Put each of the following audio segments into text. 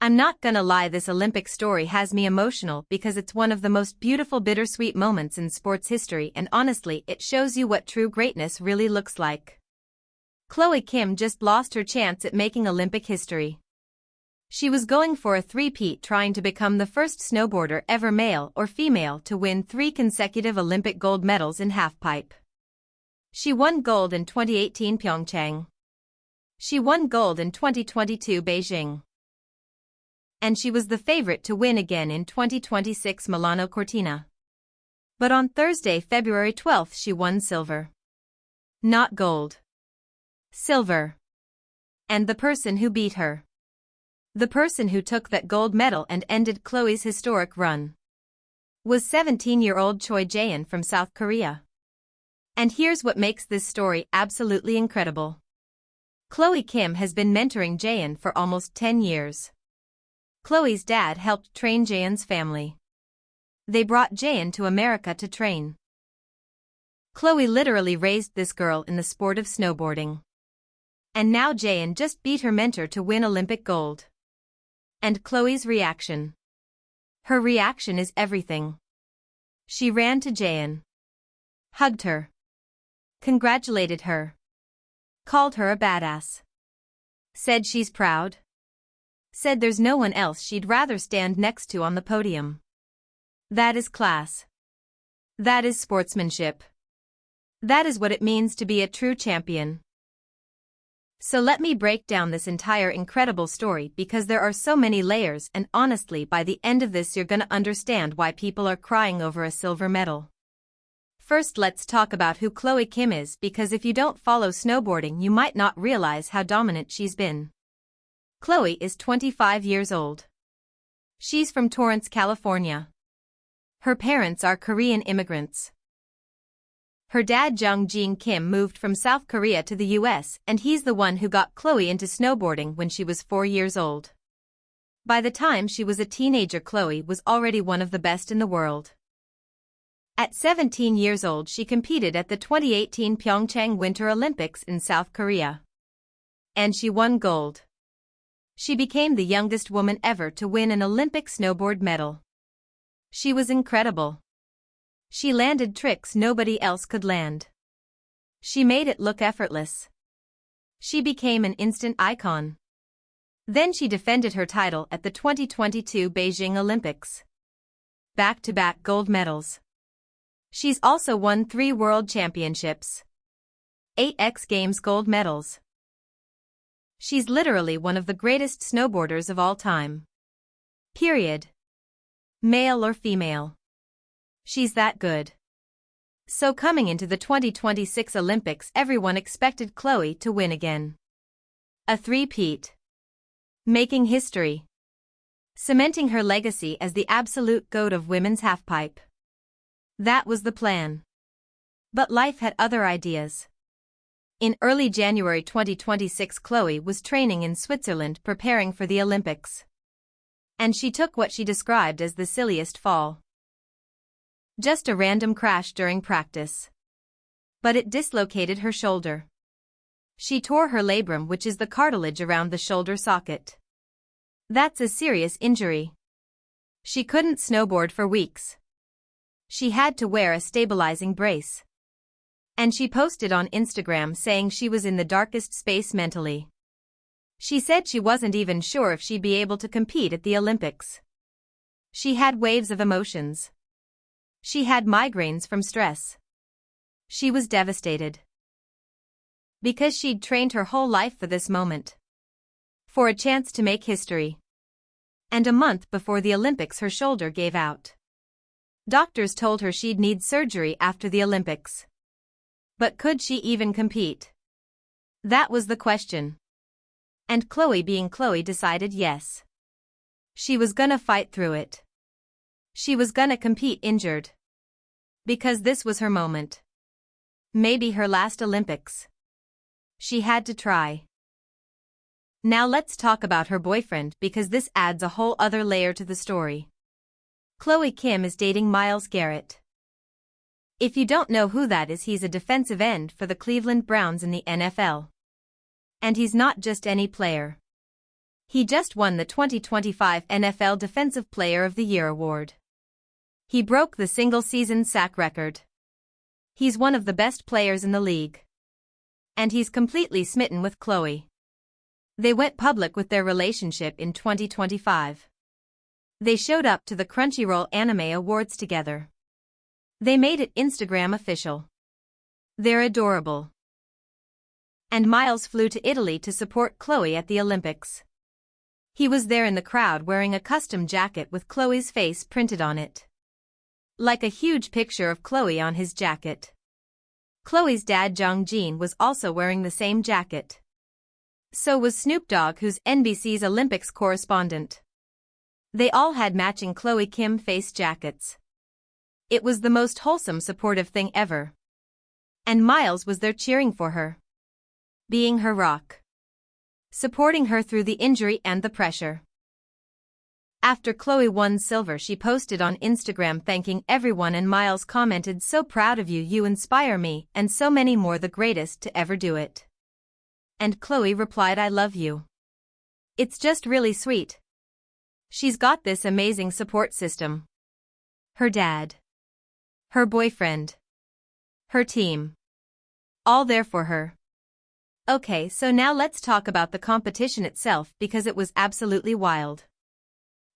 I'm not gonna lie, this Olympic story has me emotional because it's one of the most beautiful bittersweet moments in sports history, and honestly it shows you what true greatness really looks like. Chloe Kim just lost her chance at making Olympic history. She was going for a three-peat, trying to become the first snowboarder ever, male or female, to win 3 consecutive Olympic gold medals in halfpipe. She won gold in 2018 Pyeongchang. She won gold in 2022 Beijing. And she was the favorite to win again in 2026 Milano Cortina. But on Thursday, February 12th, she won silver. Not gold. Silver. And the person who beat her, the person who took that gold medal and ended Chloe's historic run, was 17-year-old Choi Gaon from South Korea. And here's what makes this story absolutely incredible. Chloe Kim has been mentoring Gaon for almost 10 years. Chloe's dad helped train Gaon's family. They brought Gaon to America to train. Chloe literally raised this girl in the sport of snowboarding. And now Gaon just beat her mentor to win Olympic gold. And Chloe's reaction. Her reaction is everything. She ran to Gaon, hugged her, congratulated her, called her a badass, said she's proud, said there's no one else she'd rather stand next to on the podium. That is class. That is sportsmanship. That is what it means to be a true champion. So let me break down this entire incredible story because there are so many layers, and honestly by the end of this you're gonna understand why people are crying over a silver medal. First, let's talk about who Chloe Kim is, because if you don't follow snowboarding you might not realize how dominant she's been. Chloe is 25 years old. She's from Torrance, California. Her parents are Korean immigrants. Her dad Jung Jin Kim moved from South Korea to the US, and he's the one who got Chloe into snowboarding when she was 4 years old. By the time she was a teenager, Chloe was already one of the best in the world. At 17 years old she competed at the 2018 Pyeongchang Winter Olympics in South Korea. And she won gold. She became the youngest woman ever to win an Olympic snowboard medal. She was incredible. She landed tricks nobody else could land. She made it look effortless. She became an instant icon. Then she defended her title at the 2022 Beijing Olympics. Back-to-back gold medals. She's also won 3 World Championships, 8 X Games gold medals. She's literally one of the greatest snowboarders of all time. Period. Male or female. She's that good. So coming into the 2026 Olympics, everyone expected Chloe to win again. A three-peat. Making history. Cementing her legacy as the absolute GOAT of women's halfpipe. That was the plan. But life had other ideas. In early January 2026, Chloe was training in Switzerland preparing for the Olympics. And she took what she described as the silliest fall. Just a random crash during practice. But it dislocated her shoulder. She tore her labrum, which is the cartilage around the shoulder socket. That's a serious injury. She couldn't snowboard for weeks. She had to wear a stabilizing brace. And she posted on Instagram saying she was in the darkest space mentally. She said she wasn't even sure if she'd be able to compete at the Olympics. She had waves of emotions. She had migraines from stress. She was devastated. Because she'd trained her whole life for this moment. For a chance to make history. And a month before the Olympics her shoulder gave out. Doctors told her she'd need surgery after the Olympics. But could she even compete? That was the question. And Chloe, being Chloe, decided yes. She was gonna fight through it. She was gonna compete injured. Because this was her moment. Maybe her last Olympics. She had to try. Now let's talk about her boyfriend, because this adds a whole other layer to the story. Chloe Kim is dating Myles Garrett. If you don't know who that is, he's a defensive end for the Cleveland Browns in the NFL. And he's not just any player. He just won the 2025 NFL Defensive Player of the Year award. He broke the single-season sack record. He's one of the best players in the league. And he's completely smitten with Chloe. They went public with their relationship in 2025. They showed up to the Crunchyroll Anime Awards together. They made it Instagram official. They're adorable. And Miles flew to Italy to support Chloe at the Olympics. He was there in the crowd wearing a custom jacket with Chloe's face printed on it. Like a huge picture of Chloe on his jacket. Chloe's dad Jong-jin was also wearing the same jacket. So was Snoop Dogg, who's NBC's Olympics correspondent. They all had matching Chloe Kim face jackets. It was the most wholesome, supportive thing ever. And Miles was there cheering for her. Being her rock. Supporting her through the injury and the pressure. After Chloe won silver, she posted on Instagram thanking everyone, and Miles commented, "So proud of you, you inspire me, and so many more, the greatest to ever do it." And Chloe replied, "I love you. It's just really sweet." She's got this amazing support system. Her dad. Her boyfriend. Her team. All there for her. Okay, so now let's talk about the competition itself, because it was absolutely wild.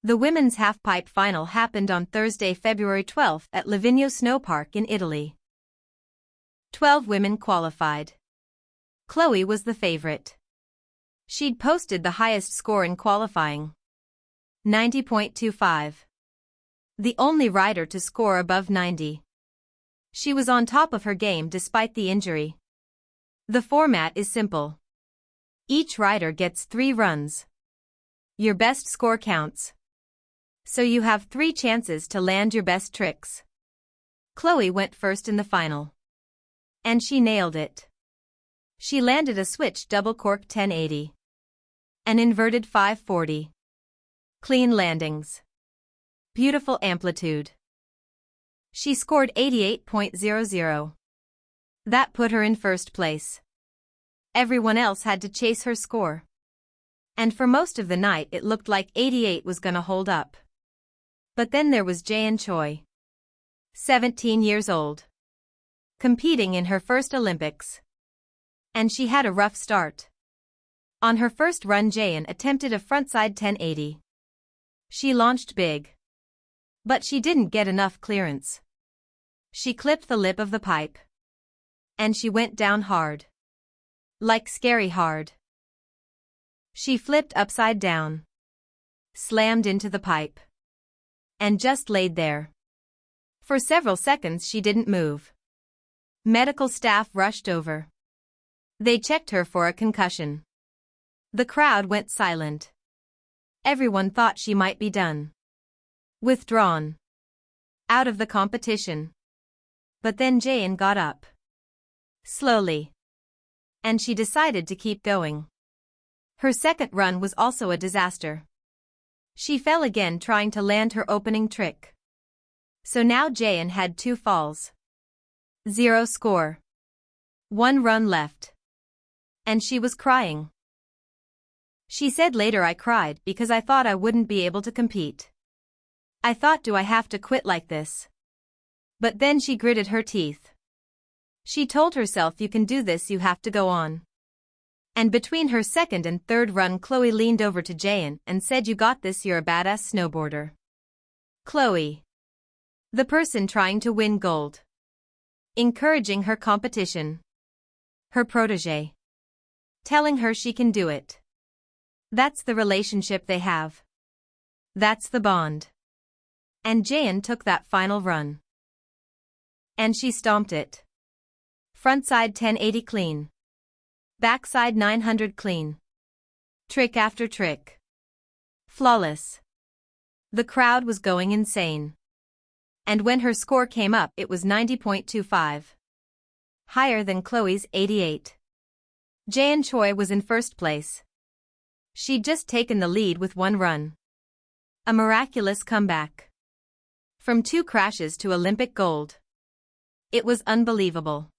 The women's halfpipe final happened on Thursday, February 12th at Livigno Snow Park in Italy. 12 women qualified. Chloe was the favorite. She'd posted the highest score in qualifying. 90.25. The only rider to score above 90. She was on top of her game despite the injury. The format is simple. Each rider gets 3 runs. Your best score counts. So you have 3 chances to land your best tricks. Chloe went first in the final. And she nailed it. She landed a switch double cork 1080. An inverted 540. Clean landings. Beautiful amplitude. She scored 88.00. That put her in first place. Everyone else had to chase her score. And for most of the night it looked like 88 was gonna hold up. But then there was Jaein Choi. 17 years old. Competing in her first Olympics. And she had a rough start. On her first run, Jaein attempted a frontside 1080. She launched big. But she didn't get enough clearance. She clipped the lip of the pipe. And she went down hard. Like scary hard. She flipped upside down. Slammed into the pipe. And just laid there. For several seconds she didn't move. Medical staff rushed over. They checked her for a concussion. The crowd went silent. Everyone thought she might be done. Withdrawn. Out of the competition. But then Jaein got up. Slowly. And she decided to keep going. Her second run was also a disaster. She fell again trying to land her opening trick. So now Jaein had 2 falls. 0 score. 1 run left. And she was crying. She said later, "I cried because I thought I wouldn't be able to compete. I thought, do I have to quit like this?" But then she gritted her teeth. She told herself, you can do this, you have to go on. And between her second and third run, Chloe leaned over to Jaein and said, "You got this, you're a badass snowboarder." Chloe. The person trying to win gold. Encouraging her competition. Her protege. Telling her she can do it. That's the relationship they have. That's the bond. And Jaein took that final run. And she stomped it. Frontside 1080 clean. Backside 900 clean. Trick after trick. Flawless. The crowd was going insane. And when her score came up, it was 90.25. Higher than Chloe's 88. Jaein Choi was in first place. She'd just taken the lead with 1 run. A miraculous comeback. From 2 crashes to Olympic gold. It was unbelievable.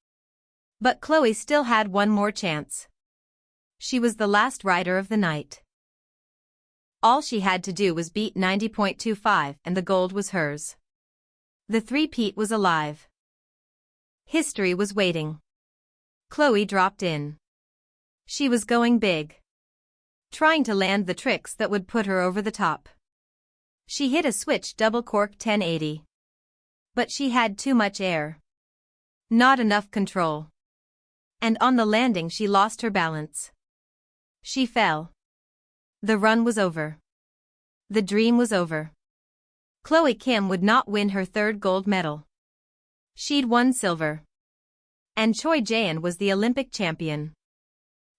But Chloe still had 1 more chance. She was the last rider of the night. All she had to do was beat 90.25 and the gold was hers. The three-peat was alive. History was waiting. Chloe dropped in. She was going big. Trying to land the tricks that would put her over the top. She hit a switch double cork 1080. But she had too much air. Not enough control. And on the landing she lost her balance. She fell. The run was over. The dream was over. Chloe Kim would not win her third gold medal. She'd won silver. And Choi Gaon was the Olympic champion.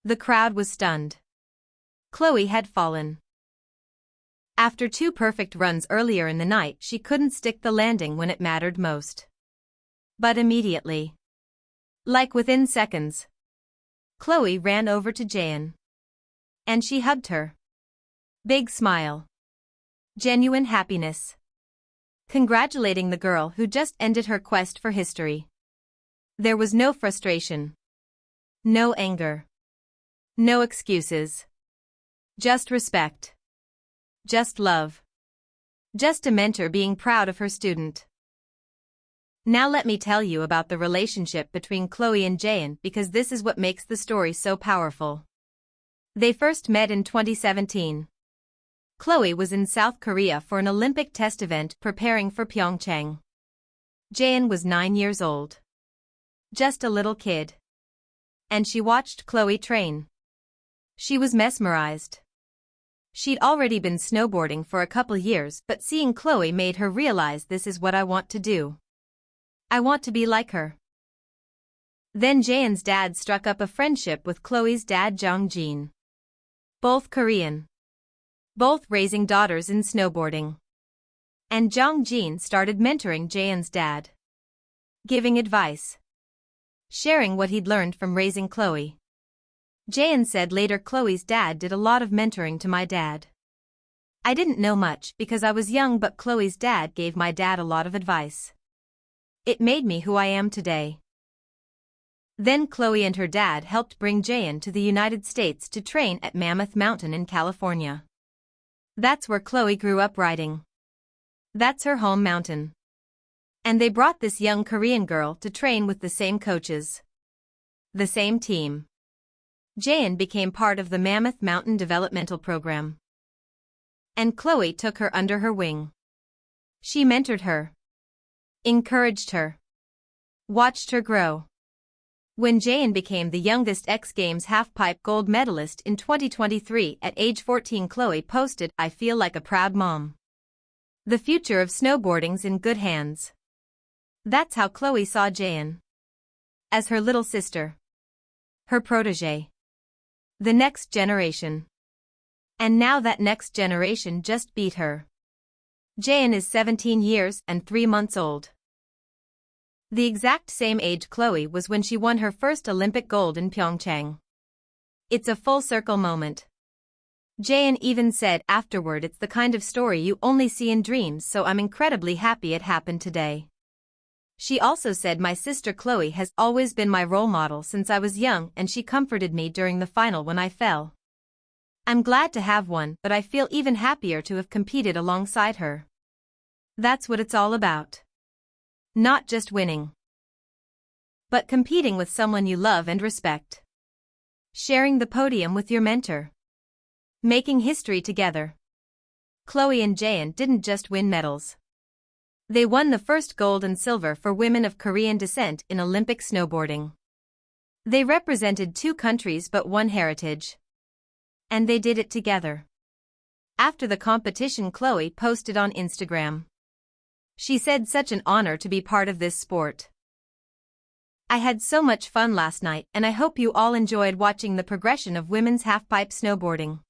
The crowd was stunned. Chloe had fallen. After two perfect runs earlier in the night, she couldn't stick the landing when it mattered most. But immediately, like within seconds, Chloe ran over to Gaon. And she hugged her. Big smile. Genuine happiness. Congratulating the girl who just ended her quest for history. There was no frustration. No anger. No excuses. Just respect. Just love. Just a mentor being proud of her student. Now let me tell you about the relationship between Chloe and Gaon because this is what makes the story so powerful. They first met in 2017. Chloe was in South Korea for an Olympic test event preparing for Pyeongchang. Gaon was 9 years old. Just a little kid. And she watched Chloe train. She was mesmerized. She'd already been snowboarding for a couple years, but seeing Chloe made her realize this is what I want to do. I want to be like her. Then Gaon's dad struck up a friendship with Chloe's dad Jong-jin. Both Korean. Both raising daughters in snowboarding. And Jong-jin started mentoring Gaon's dad. Giving advice. Sharing what he'd learned from raising Chloe. Gaon said later Chloe's dad did a lot of mentoring to my dad. I didn't know much because I was young, but Chloe's dad gave my dad a lot of advice. It made me who I am today. Then Chloe and her dad helped bring Gaon to the United States to train at Mammoth Mountain in California. That's where Chloe grew up riding. That's her home mountain. And they brought this young Korean girl to train with the same coaches. The same team. Gaon became part of the Mammoth Mountain developmental program. And Chloe took her under her wing. She mentored her. Encouraged her. Watched her grow. When Gaon became the youngest X Games halfpipe gold medalist in 2023 at age 14, Chloe posted, "I feel like a proud mom. The future of snowboarding's in good hands." That's how Chloe saw Gaon. As her little sister. Her protege. The next generation. And now that next generation just beat her. Gaon is 17 years and 3 months old. The exact same age Chloe was when she won her first Olympic gold in Pyeongchang. It's a full circle moment. Gaon even said afterward, "It's the kind of story you only see in dreams, so I'm incredibly happy it happened today." She also said, "My sister Chloe has always been my role model since I was young, and she comforted me during the final when I fell. I'm glad to have one, but I feel even happier to have competed alongside her. That's what it's all about. Not just winning, but competing with someone you love and respect. Sharing the podium with your mentor. Making history together." Chloe and Gaon didn't just win medals. They won the first gold and silver for women of Korean descent in Olympic snowboarding. They represented two countries but one heritage. And they did it together. After the competition, Chloe posted on Instagram. She said, "Such an honor to be part of this sport. I had so much fun last night, and I hope you all enjoyed watching the progression of women's halfpipe snowboarding.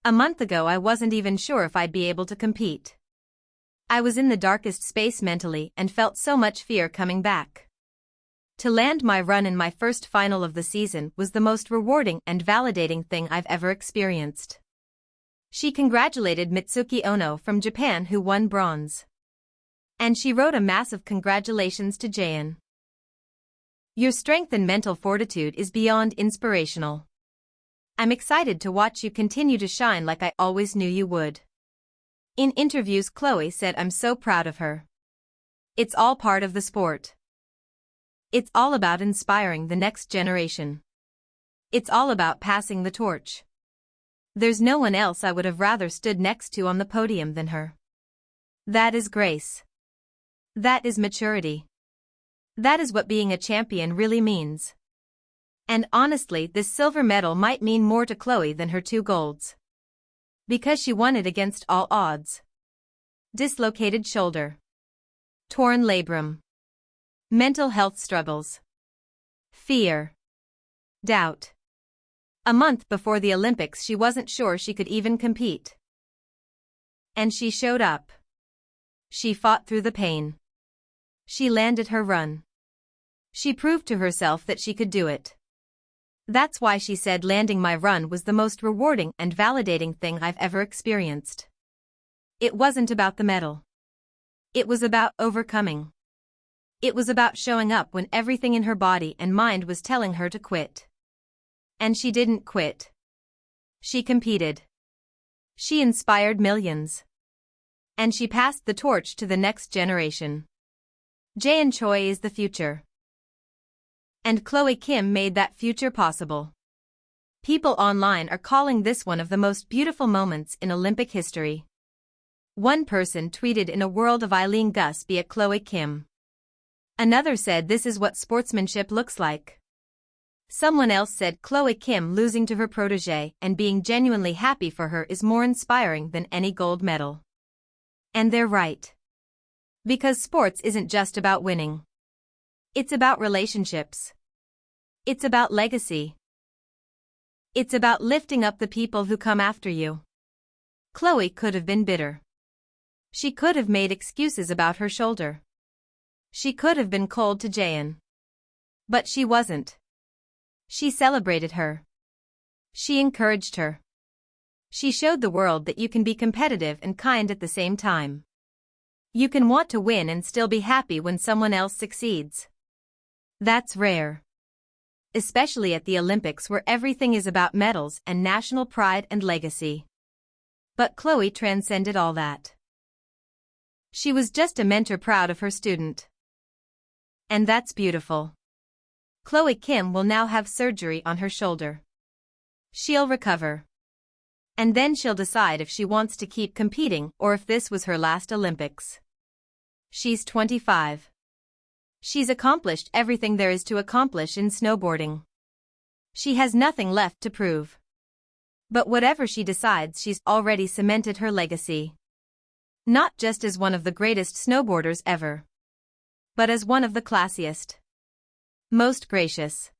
A month ago I wasn't even sure if I'd be able to compete. I was in the darkest space mentally and felt so much fear coming back. To land my run in my first final of the season was the most rewarding and validating thing I've ever experienced." She congratulated Mitsuki Ono from Japan, who won bronze. And she wrote a massive congratulations to Gaon. "Your strength and mental fortitude is beyond inspirational. I'm excited to watch you continue to shine like I always knew you would. In interviews, Chloe said, I'm so proud of her. It's all part of the sport. It's all about inspiring the next generation. It's all about passing the torch. There's no one else I would have rather stood next to on the podium than her. That is grace. That is maturity. That is what being a champion really means. And honestly, this silver medal might mean more to Chloe than her 2 golds. Because she won it against all odds. Dislocated shoulder. Torn labrum. Mental health struggles. Fear. Doubt. A month before the Olympics, she wasn't sure she could even compete. And she showed up. She fought through the pain. She landed her run. She proved to herself that she could do it. That's why she said landing my run was the most rewarding and validating thing I've ever experienced. It wasn't about the medal. It was about overcoming. It was about showing up when everything in her body and mind was telling her to quit. And she didn't quit. She competed. She inspired millions. And she passed the torch to the next generation. Jae Choi is the future. And Chloe Kim made that future possible. People online are calling this one of the most beautiful moments in Olympic history. One person tweeted, in a world of Eileen Gus be a Chloe Kim. Another said this is what sportsmanship looks like. Someone else said Chloe Kim losing to her protégé and being genuinely happy for her is more inspiring than any gold medal. And they're right. Because sports isn't just about winning. It's about relationships. It's about legacy. It's about lifting up the people who come after you. Chloe could have been bitter. She could have made excuses about her shoulder. She could have been cold to Jaein. But she wasn't. She celebrated her. She encouraged her. She showed the world that you can be competitive and kind at the same time. You can want to win and still be happy when someone else succeeds. That's rare. Especially at the Olympics, where everything is about medals and national pride and legacy. But Chloe transcended all that. She was just a mentor proud of her student. And that's beautiful. Chloe Kim will now have surgery on her shoulder. She'll recover. And then she'll decide if she wants to keep competing or if this was her last Olympics. She's 25. She's accomplished everything there is to accomplish in snowboarding. She has nothing left to prove. But whatever she decides, she's already cemented her legacy. Not just as one of the greatest snowboarders ever, but as one of the classiest, most gracious,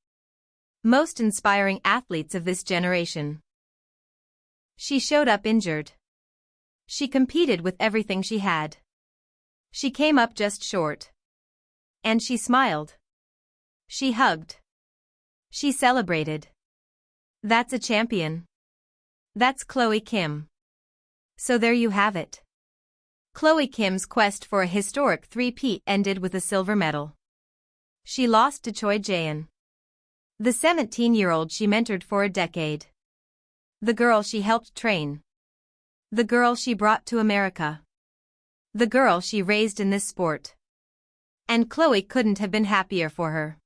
most inspiring athletes of this generation. She showed up injured. She competed with everything she had. She came up just short. And she smiled. She hugged. She celebrated. That's a champion. That's Chloe Kim. So there you have it. Chloe Kim's quest for a historic three-peat ended with a silver medal. She lost to Choi Gaon, the 17-year-old she mentored for a decade. The girl she helped train. The girl she brought to America. The girl she raised in this sport. And Chloe couldn't have been happier for her.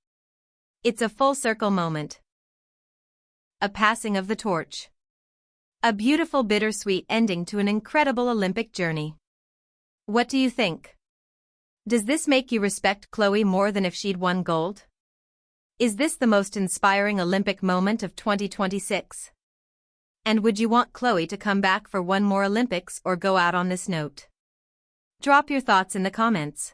It's a full-circle moment. A passing of the torch. A beautiful bittersweet ending to an incredible Olympic journey. What do you think? Does this make you respect Chloe more than if she'd won gold? Is this the most inspiring Olympic moment of 2026? And would you want Chloe to come back for one more Olympics or go out on this note? Drop your thoughts in the comments.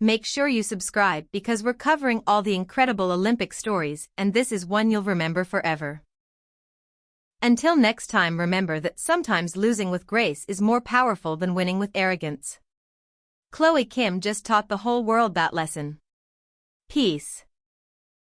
Make sure you subscribe because we're covering all the incredible Olympic stories, and this is one you'll remember forever. Until next time, remember that sometimes losing with grace is more powerful than winning with arrogance. Chloe Kim just taught the whole world that lesson. Peace.